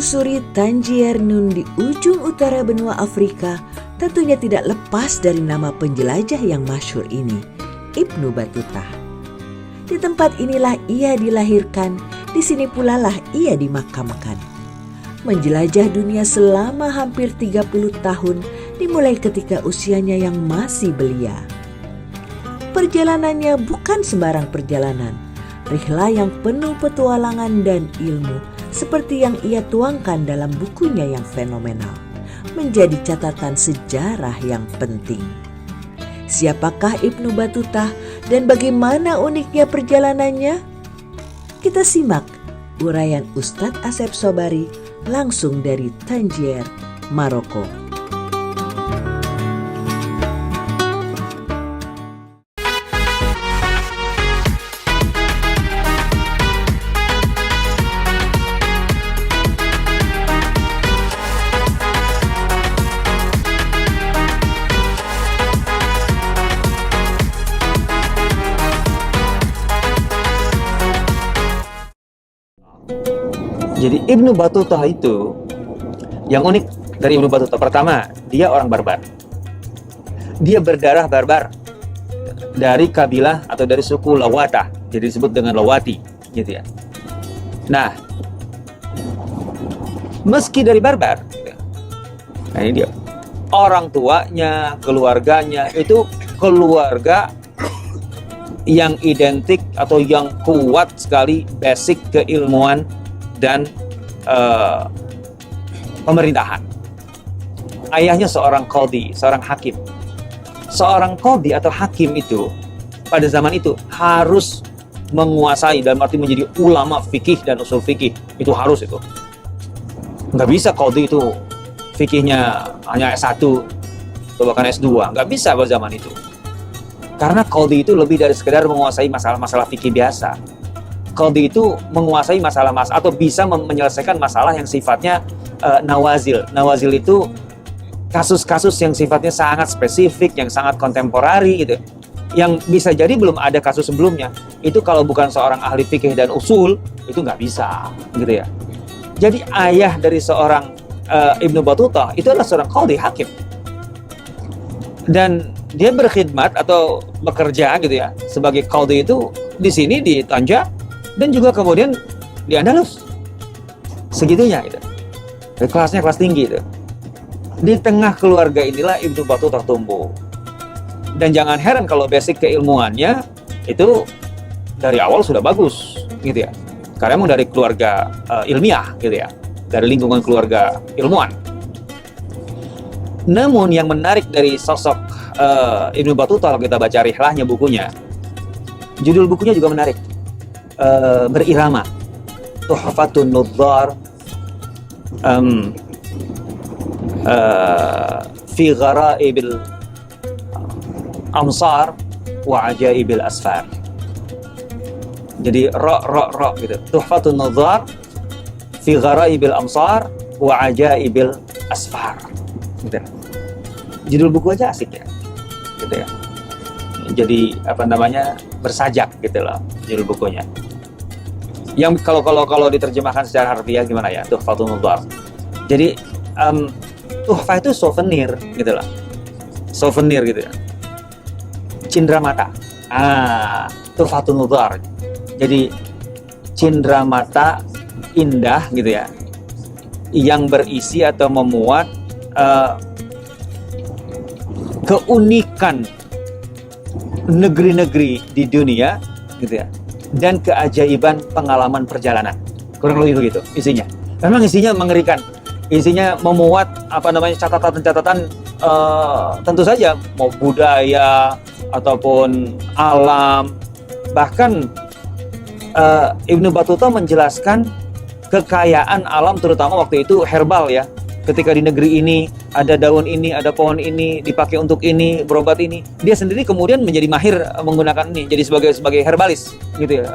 Menelusuri Tangier Nun di ujung utara benua Afrika tentunya tidak lepas dari nama penjelajah yang masyhur ini, Ibnu Battuta. Di tempat inilah ia dilahirkan, di sini pula lah ia dimakamkan. Menjelajah dunia selama hampir 30 tahun dimulai ketika usianya yang masih belia. Perjalanannya bukan sembarang perjalanan, rihlah yang penuh petualangan dan ilmu, seperti yang ia tuangkan dalam bukunya yang fenomenal, menjadi catatan sejarah yang penting. Siapakah Ibnu Battuta dan bagaimana uniknya perjalanannya? Kita simak uraian Ustadz Asep Sobari langsung dari Tangier, Maroko. Jadi Ibnu Battuta itu, yang unik dari Ibnu Battuta, pertama, dia orang barbar. Dia berdarah barbar dari kabilah atau dari suku Lawata, jadi disebut dengan Lawati, gitu ya. Nah, meski dari barbar, nah ini dia, orang tuanya, keluarganya itu keluarga yang identik atau yang kuat sekali basic keilmuan dan pemerintahan. Ayahnya seorang qadhi, seorang hakim. Seorang qadhi atau hakim itu pada zaman itu harus menguasai, dalam arti menjadi ulama fikih dan usul fikih. Itu harus itu. Nggak bisa qadhi itu fikihnya hanya S1 atau bahkan S2. Nggak bisa pada zaman itu. Karena qadhi itu lebih dari sekedar menguasai masalah-masalah fikih biasa. Qadhi itu menguasai masalah-masalah atau bisa menyelesaikan masalah yang sifatnya nawazil. Nawazil itu kasus-kasus yang sifatnya sangat spesifik, yang sangat kontemporari gitu. Yang bisa jadi belum ada kasus sebelumnya. Itu kalau bukan seorang ahli fikih dan usul, itu nggak bisa gitu ya. Jadi ayah dari seorang Ibnu Battuta itu adalah seorang qadhi hakim. Dan dia berkhidmat atau bekerja gitu ya sebagai qadhi itu di sini di Tanja dan juga kemudian di Andalus, segitunya gitu. Kelasnya kelas tinggi itu. Di tengah keluarga inilah Ibnu Battuta tumbuh. Dan jangan heran kalau basic keilmuannya itu dari awal sudah bagus gitu ya. Karena memang dari keluarga ilmiah gitu ya, dari lingkungan keluarga ilmuwan. Namun yang menarik dari sosok Ibnu Battuta, kalau kita baca rihlahnya bukunya, judul bukunya juga menarik. Berirama, Tuhfatun Nudzar fi Ghara'ibil Amsar wa Ajaibil Asfar. Jadi ro gitu. Tuhfatun Nudzar fi Ghara'ibil Amsar wa Ajaibil Asfar. Gitu. Judul buku aja asik ya. Gitu ya. Jadi apa namanya? Bersajak gitu loh judul bukunya. Yang kalau diterjemahkan secara harfiah gimana ya? Tuhfatun Nudzar. Jadi tuhfah itu souvenir gitu loh. Souvenir gitu ya. Cindera mata. Tuhfatun Nudzar. Jadi cindera mata indah gitu ya. Yang berisi atau memuat keunikan negeri-negeri di dunia gitu ya, dan keajaiban pengalaman perjalanan, kurang lebih begitu isinya. Memang isinya mengerikan, isinya memuat apa namanya catatan-catatan tentu saja mau budaya ataupun alam. Bahkan Ibnu Battuta menjelaskan kekayaan alam, terutama waktu itu herbal ya. Ketika di negeri ini ada daun ini, ada pohon ini, dipakai untuk ini, berobat ini. Dia sendiri kemudian menjadi mahir menggunakan ini, jadi sebagai herbalis, gitu ya.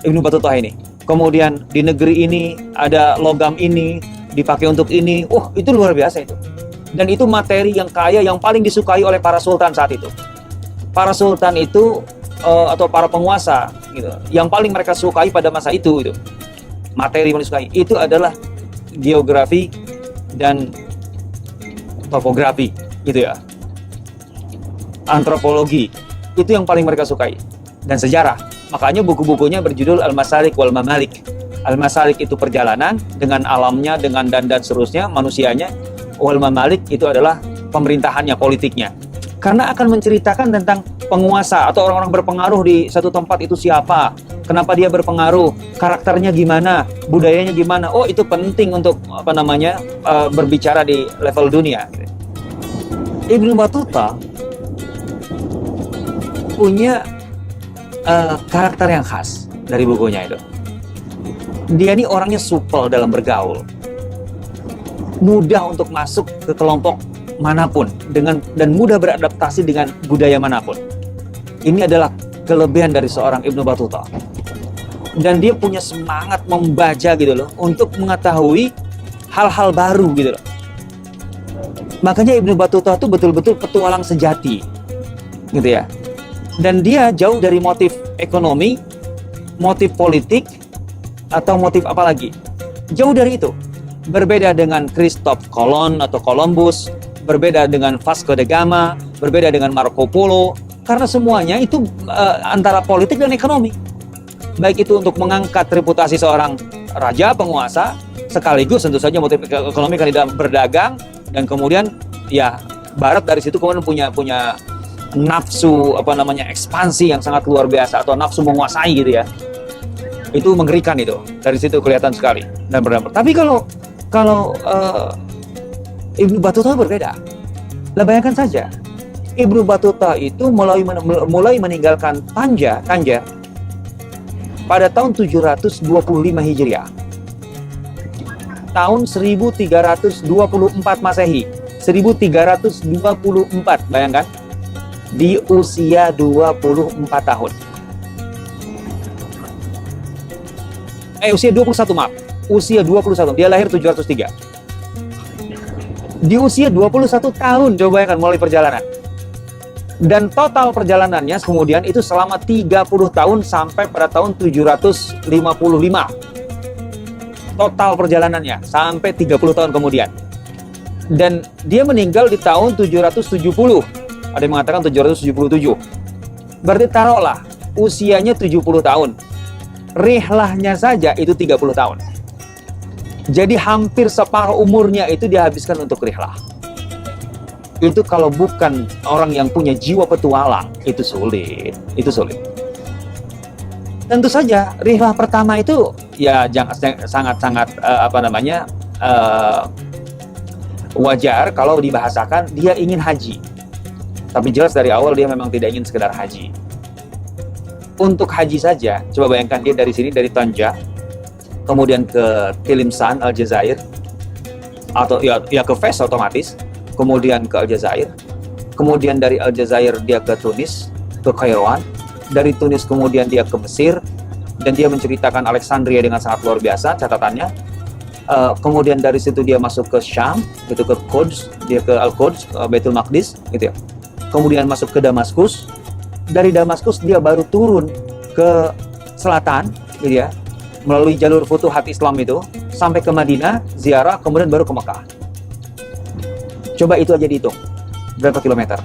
Ibnu Battuta ini. Kemudian di negeri ini ada logam ini, dipakai untuk ini. Itu luar biasa itu. Dan itu materi yang kaya, yang paling disukai oleh para sultan saat itu. Para sultan itu atau para penguasa, gitu, yang paling mereka sukai pada masa itu. materi paling disukai itu adalah geografi dan topografi, gitu ya. Antropologi, itu yang paling mereka sukai. Dan sejarah. Makanya buku-bukunya berjudul Al-Masalik wal Mamalik. Al-Masalik itu perjalanan dengan alamnya, dengan dan seterusnya, manusianya. Wal Mamalik itu adalah pemerintahannya, politiknya. Karena akan menceritakan tentang penguasa atau orang-orang berpengaruh di satu tempat itu siapa, kenapa dia berpengaruh, karakternya gimana, budayanya gimana. Oh, itu penting untuk berbicara di level dunia. Ibnu Battuta punya karakter yang khas dari bukunya itu. Dia ini orangnya supel dalam bergaul, mudah untuk masuk ke kelompok manapun dan mudah beradaptasi dengan budaya manapun. Ini adalah kelebihan dari seorang Ibnu Battuta. Dan dia punya semangat membaca gitu loh, untuk mengetahui hal-hal baru gitu loh. Makanya Ibnu Battuta itu betul-betul petualang sejati, gitu ya. Dan dia jauh dari motif ekonomi, motif politik, atau motif apa lagi. Jauh dari itu. Berbeda dengan Christoph Colon atau Columbus, berbeda dengan Vasco da Gama, berbeda dengan Marco Polo, karena semuanya itu antara politik dan ekonomi. Baik itu untuk mengangkat reputasi seorang raja, penguasa, sekaligus tentu saja motif ekonomi kan tidak berdagang, dan kemudian ya Barat dari situ kemudian punya nafsu ekspansi yang sangat luar biasa, atau nafsu menguasai gitu ya. Itu mengerikan itu. Dari situ kelihatan sekali dan berdampak. Tapi kalau Ibnu Battuta berbeda. Lah bayangkan saja, Ibnu Battuta itu mulai meninggalkan Tanja pada tahun 725 Hijriah. Tahun 1324 Masehi. 1324, bayangkan. Di usia 24 tahun. Usia 21, maaf. Usia 21, dia lahir 703. Di usia 21 tahun, coba bayangkan mulai perjalanan. Dan total perjalanannya kemudian itu selama 30 tahun sampai pada tahun 755. Total perjalanannya sampai 30 tahun kemudian. Dan dia meninggal di tahun 770. Ada yang mengatakan 777. Berarti taruhlah usianya 70 tahun. Rihlahnya saja itu 30 tahun. Jadi hampir separuh umurnya itu dihabiskan untuk rihlah. Itu kalau bukan orang yang punya jiwa petualang, itu sulit. Tentu saja rihlah pertama itu ya sangat-sangat wajar kalau dibahasakan dia ingin haji. Tapi jelas dari awal dia memang tidak ingin sekedar haji. Untuk haji saja, coba bayangkan dia dari sini, dari Tanja, kemudian ke Tilimsan, Aljazair, atau ya ke Fes otomatis, kemudian ke Aljazair, kemudian dari Aljazair dia ke Tunis, ke Kairouan, dari Tunis kemudian dia ke Mesir, dan dia menceritakan Alexandria dengan sangat luar biasa catatannya. Kemudian dari situ dia masuk ke Syam, gitu, ke Quds, dia ke Al-Quds, Baitul Maqdis, gitu ya. Kemudian masuk ke Damaskus. Dari Damaskus dia baru turun ke selatan, gitu ya, melalui jalur Futuhat Islam itu sampai ke Madinah, ziarah, kemudian baru ke Mekah. Coba itu aja dihitung, berapa kilometer?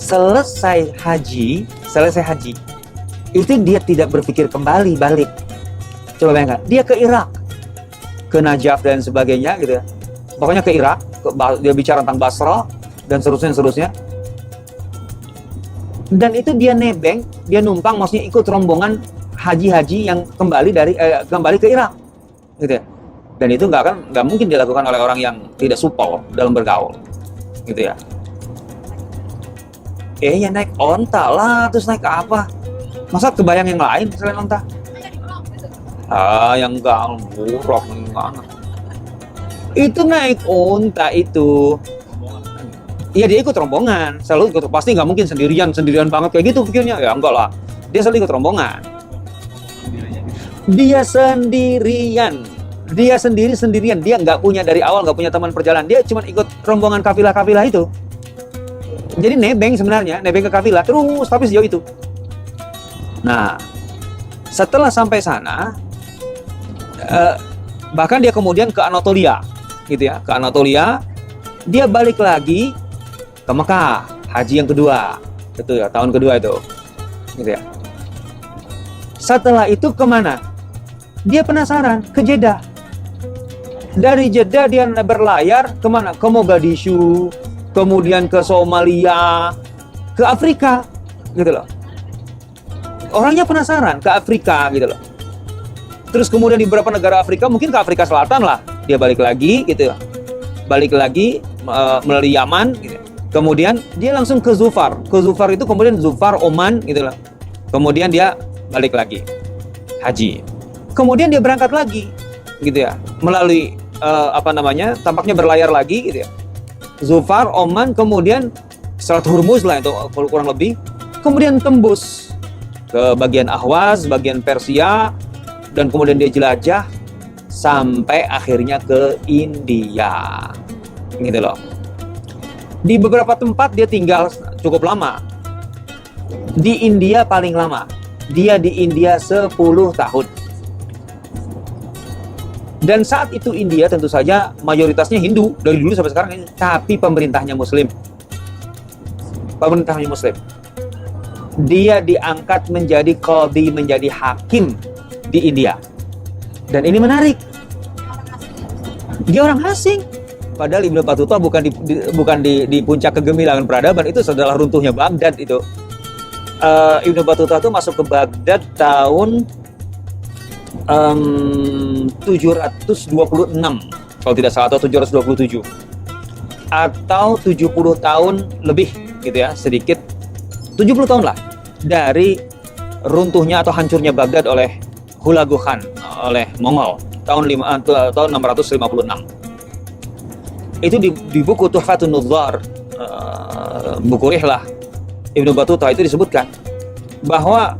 Selesai haji, itu dia tidak berpikir kembali balik. Coba bayangkan, dia ke Irak, ke Najaf dan sebagainya, gitu ya. Pokoknya ke Irak, dia bicara tentang Basra dan seterusnya. Dan itu dia nebeng, dia numpang, maksudnya ikut rombongan haji-haji yang kembali ke Irak, gitu ya. Dan itu nggak mungkin dilakukan oleh orang yang tidak supel dalam bergaul, gitu ya. Ya naik onta lah, terus naik apa? Masa kebayang yang lain selain onta? Yang enggak buruk gimana? Itu naik onta itu. Iya, dia ikut rombongan, selalu ikut, pasti nggak mungkin sendirian banget kayak gitu pikirnya. Ya enggak lah, dia selalu ikut rombongan. Dia sendirian, dia nggak punya dari awal, nggak punya teman perjalanan, dia cuma ikut rombongan kafilah itu. Jadi nebeng sebenarnya, nebeng ke kafilah terus, tapi sejauh itu. Nah, Setelah sampai sana, bahkan dia kemudian ke Anatolia, gitu ya, ke Anatolia. Dia balik lagi ke Mekah, haji yang kedua, itu ya, tahun kedua itu, gitu ya. Setelah itu kemana? Dia penasaran, ke Jeddah. Dari Jeddah dia berlayar kemana? Ke Mogadishu, kemudian ke Somalia, ke Afrika, gitu loh. Orangnya penasaran ke Afrika, gitu loh. Terus kemudian di beberapa negara Afrika, mungkin ke Afrika Selatan lah, dia balik lagi, gitu ya. Balik lagi melalui Yaman, gitu. Kemudian dia langsung ke Zufar. Ke Zufar itu kemudian Zufar, Oman, gitu loh. Kemudian dia balik lagi haji. Kemudian dia berangkat lagi, gitu ya, melalui tampaknya berlayar lagi, gitu ya. Zufar, Oman, kemudian Selat Hormuz lah itu kurang lebih. Kemudian tembus ke bagian Ahwaz, bagian Persia, dan kemudian dia jelajah sampai akhirnya ke India, gitu loh. Di beberapa tempat dia tinggal cukup lama. Di India paling lama. Dia di India 10 tahun. Dan saat itu India tentu saja mayoritasnya Hindu dari dulu sampai sekarang, tapi pemerintahnya Muslim. Pemerintahnya Muslim. Dia diangkat menjadi qadhi, menjadi hakim di India. Dan ini menarik. Dia orang asing. Padahal Ibnu Battuta bukan di puncak kegemilangan peradaban, itu setelah runtuhnya Baghdad itu. Ibnu Battuta itu masuk ke Baghdad tahun 726 kalau tidak salah, atau 727 atau 70 tahun lebih, gitu ya, sedikit 70 tahun lah dari runtuhnya atau hancurnya Baghdad oleh Hulagu Khan, oleh Mongol tahun 656. Itu di buku Tuhfatun Nudzar, buku rihlah Ibnu Battuta itu disebutkan bahwa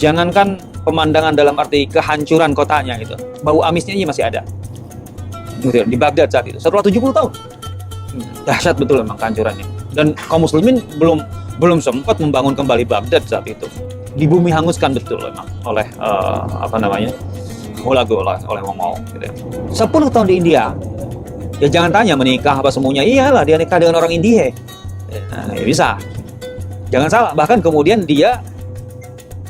jangankan pemandangan dalam arti kehancuran kotanya, gitu, bau amisnya ini masih ada, gitu, di Baghdad saat itu setelah 70 tahun. Dahsyat betul memang kehancurannya. Dan kaum muslimin belum sempat membangun kembali Baghdad saat itu. Di bumi hanguskan betul memang oleh Hulagu, oleh Mongol, gitu. 10 tahun di India. Ya jangan tanya menikah apa semuanya. Iyalah, dia nikah dengan orang India. Nah, ya bisa. Jangan salah. Bahkan kemudian dia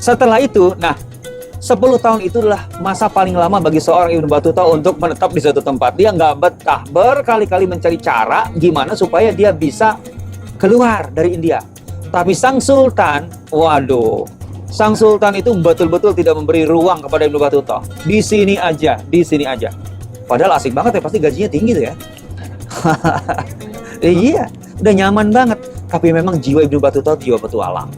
setelah itu, 10 tahun itulah masa paling lama bagi seorang Ibnu Battuta untuk menetap di suatu tempat. Dia nggak betah, berkali-kali mencari cara gimana supaya dia bisa keluar dari India. Tapi sang sultan, sang sultan itu betul-betul tidak memberi ruang kepada Ibnu Battuta. Di sini aja. Padahal asik banget ya, pasti gajinya tinggi tuh ya. Iya, udah nyaman banget. Tapi memang jiwa Ibnu Battuta jiwa petualang.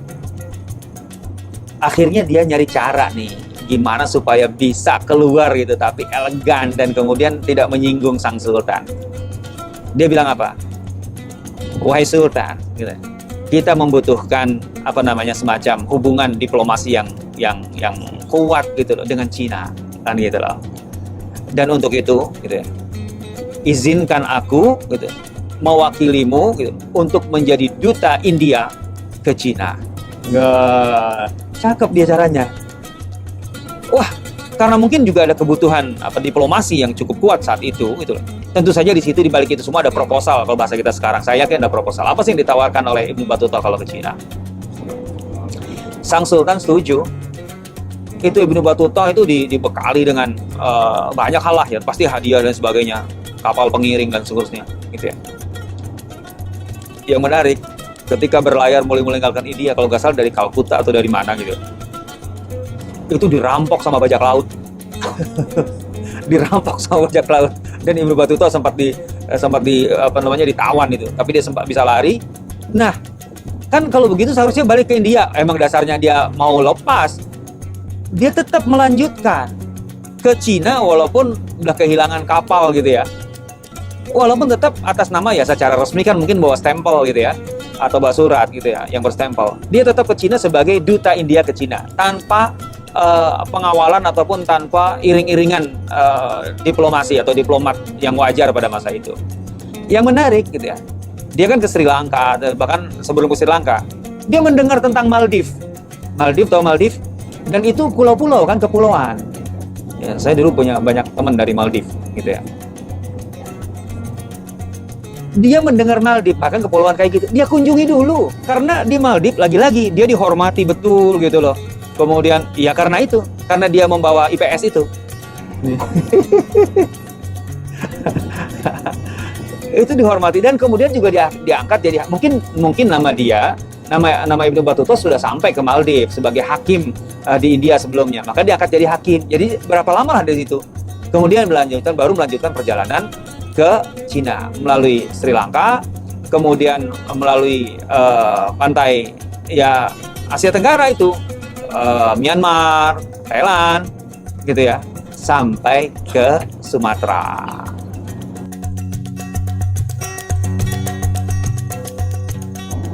Akhirnya dia nyari cara nih, gimana supaya bisa keluar gitu, tapi elegan dan kemudian tidak menyinggung sang sultan. Dia bilang apa? Wahai sultan, gitu. Kita membutuhkan semacam hubungan diplomasi yang kuat gitu loh dengan Cina, kan gitu loh. Dan untuk itu, gitu ya, izinkan aku, gitu, mewakilimu, gitu, untuk menjadi duta India ke Cina. Cakep dia caranya. Wah, karena mungkin juga ada kebutuhan diplomasi yang cukup kuat saat itu, gitu loh. Tentu saja di situ, di balik itu semua ada proposal. Kalau bahasa kita sekarang, saya yakin ada proposal. Apa sih yang ditawarkan oleh Ibnu Battuta kalau ke Cina? Sang sultan setuju. Itu Ibnu Battuta itu dibekali dengan banyak hal lah ya, pasti hadiah dan sebagainya, kapal pengiring dan seterusnya, gitu ya. Yang menarik, ketika berlayar mulai meninggalkan India, kalau nggak salah dari Kalkuta atau dari mana gitu, itu dirampok sama bajak laut. Dirampok sama bajak laut, dan Ibnu Battuta sempat ditawan itu, tapi dia sempat bisa lari. Nah, kan kalau begitu seharusnya balik ke India. Emang dasarnya dia mau lepas, dia tetap melanjutkan ke Cina walaupun udah kehilangan kapal, gitu ya. Walaupun tetap atas nama, ya secara resmi kan mungkin bawa stempel gitu ya, atau bawa surat gitu ya yang berstempel. Dia tetap ke Cina sebagai duta India ke Cina, tanpa pengawalan ataupun tanpa iring-iringan diplomasi atau diplomat yang wajar pada masa itu. Yang menarik gitu ya, dia kan ke Sri Lanka, bahkan sebelum ke Sri Lanka dia mendengar tentang Maldives. Maldives, tahu Maldives? Dan itu pulau-pulau kan, kepulauan. Ya, saya dulu punya banyak teman dari Maldives gitu ya. Dia mendengar Maldives, bahkan kepulauan kayak gitu, dia kunjungi dulu. Karena di Maldives, lagi-lagi, dia dihormati betul gitu loh. Kemudian, ya karena itu. Karena dia membawa IPS itu. Itu dihormati. Dan kemudian juga diangkat jadi, mungkin nama dia, nama Ibnu Battuta sudah sampai ke Maldives sebagai hakim di India sebelumnya. Maka diangkat jadi hakim. Jadi berapa lama lah dari situ. Kemudian baru melanjutkan perjalanan ke Cina melalui Sri Lanka, kemudian melalui pantai ya Asia Tenggara itu, Myanmar, Thailand, gitu ya, sampai ke Sumatera.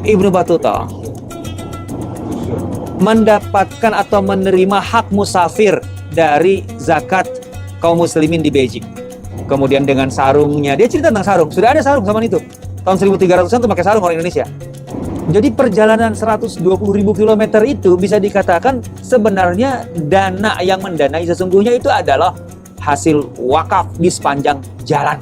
Ibnu Battuta mendapatkan atau menerima hak musafir dari zakat kaum muslimin di Beijing. Kemudian dengan sarungnya, dia cerita tentang sarung. Sudah ada sarung zaman itu. Tahun 1300-an tuh pakai sarung orang Indonesia. Jadi perjalanan 120.000 kilometer itu bisa dikatakan sebenarnya dana yang mendanai sesungguhnya itu adalah hasil wakaf di sepanjang jalan.